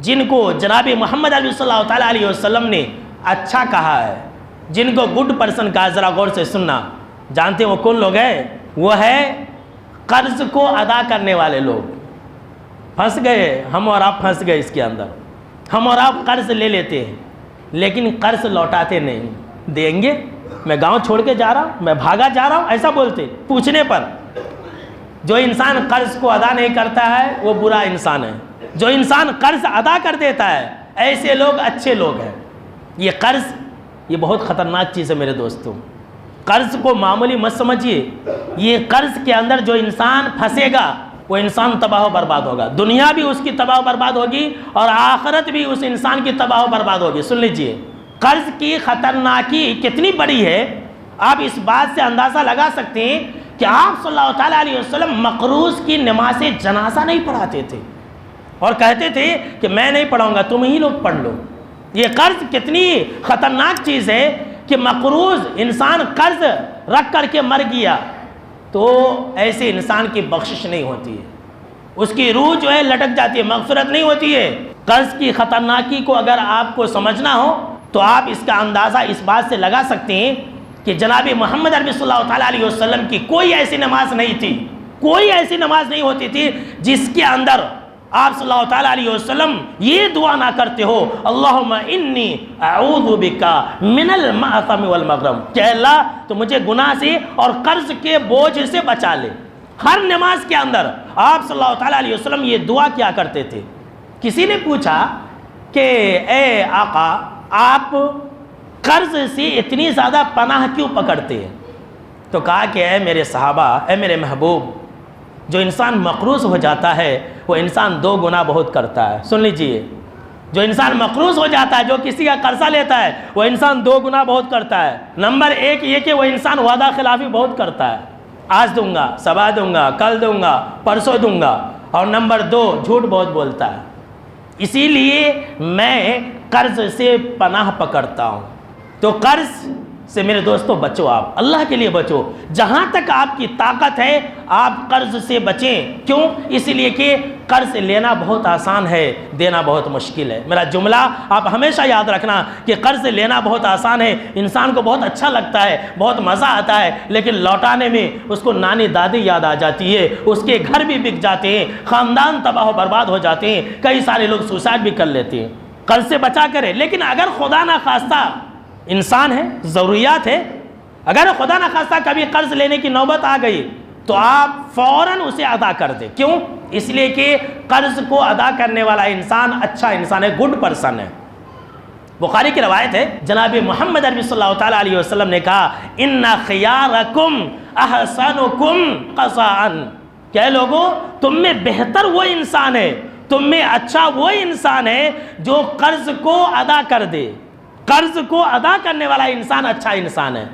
جن کو جناب محمد عربی صلی اللہ تعالیٰ علیہ وسلم نے اچھا کہا ہے، جن کو گڈ پرسن کہا، ذرا غور سے سننا. جانتے ہیں وہ کون لوگ ہیں؟ وہ ہے قرض کو ادا کرنے والے لوگ. پھنس گئے ہم اور آپ، پھنس گئے اس کے اندر. ہم اور آپ قرض لے لیتے ہیں لیکن قرض لوٹاتے نہیں. دیں گے؟ میں گاؤں چھوڑ کے جا رہا ہوں، میں بھاگا جا رہا ہوں، ایسا بولتے پوچھنے پر. جو انسان قرض کو ادا نہیں کرتا ہے وہ برا انسان ہے. جو انسان قرض ادا کر دیتا ہے ایسے لوگ اچھے لوگ ہیں. یہ قرض یہ بہت خطرناک چیز ہے میرے دوستوں. قرض کو معمولی مت سمجھیے. یہ قرض کے اندر جو انسان پھنسے گا وہ انسان تباہ و برباد ہوگا. دنیا بھی اس کی تباہ و برباد ہوگی اور آخرت بھی اس انسان کی تباہ و برباد ہوگی. سن لیجئے قرض کی خطرناکی کتنی بڑی ہے. آپ اس بات سے اندازہ لگا سکتے ہیں کہ آپ صلی اللہ تعالیٰ علیہ وسلم مقروض کی نماز جنازہ نہیں پڑھاتے تھے اور کہتے تھے کہ میں نہیں پڑھاؤں گا، تم ہی لوگ پڑھ لو. یہ قرض کتنی خطرناک چیز ہے کہ مقروض انسان قرض رکھ کر کے مر گیا تو ایسے انسان کی بخشش نہیں ہوتی ہے. اس کی روح جو ہے لٹک جاتی ہے، مغفرت نہیں ہوتی ہے. قرض کی خطرناکی کو اگر آپ کو سمجھنا ہو تو آپ اس کا اندازہ اس بات سے لگا سکتے ہیں کہ جناب محمد عربی صلی اللہ تعالیٰ علیہ وسلم کی کوئی ایسی نماز نہیں تھی، کوئی ایسی نماز نہیں ہوتی تھی جس کے اندر آپ صلی اللہ تعالیٰ علیہ وسلم یہ دعا نہ کرتے ہو اللہم انی اعوذ بکا من المعثم والمغرم، کہ اللہ تو مجھے گناہ سے اور قرض کے بوجھ سے بچا لے. ہر نماز کے اندر آپ صلی اللہ تعالیٰ علیہ وسلم یہ دعا کیا کرتے تھے. کسی نے پوچھا کہ اے آقا آپ قرض سے اتنی زیادہ پناہ کیوں پکڑتے ہیں؟ تو کہا کہ اے میرے صحابہ، اے میرے محبوب، جو انسان مقروض ہو جاتا ہے وہ انسان دو گناہ بہت کرتا ہے. سن لیجئے جو انسان مقروض ہو جاتا ہے، جو کسی کا قرضہ لیتا ہے، وہ انسان دو گناہ بہت کرتا ہے. نمبر ایک یہ کہ وہ انسان وعدہ خلافی بہت کرتا ہے، آج دوں گا، صبح دوں گا، کل دوں گا، پرسوں دوں گا. اور نمبر دو جھوٹ بہت بولتا ہے. اسی لیے میں قرض سے پناہ پکڑتا ہوں. تو قرض سے میرے دوستو بچو، آپ اللہ کے لیے بچو. جہاں تک آپ کی طاقت ہے آپ قرض سے بچیں. کیوں؟ اس لیے کہ قرض لینا بہت آسان ہے، دینا بہت مشکل ہے. میرا جملہ آپ ہمیشہ یاد رکھنا کہ قرض لینا بہت آسان ہے، انسان کو بہت اچھا لگتا ہے، بہت مزہ آتا ہے، لیکن لوٹانے میں اس کو نانی دادی یاد آ جاتی ہے، اس کے گھر بھی بک جاتے ہیں، خاندان تباہ و برباد ہو جاتے ہیں، کئی سارے لوگ سوسائڈ بھی کر لیتے ہیں. قرض سے بچا کرے. لیکن اگر خدا نہ خواستہ انسان ہے، ضروریات ہے، اگر خدا نہ خواستہ کبھی قرض لینے کی نوبت آ گئی تو آپ فوراً اسے ادا کر دیں. کیوں؟ اس لیے کہ قرض کو ادا کرنے والا انسان اچھا انسان ہے، گڈ پرسن ہے. بخاری کی روایت ہے، جناب محمد عربی صلی اللہ تعالیٰ علیہ وسلم نے کہا ان خیارکم احسنکم قضاء، کہ لوگوں تم میں بہتر وہ انسان ہے، تم میں اچھا وہ انسان ہے جو قرض کو ادا کر دے. قرض کو ادا کرنے والا انسان اچھا انسان ہے.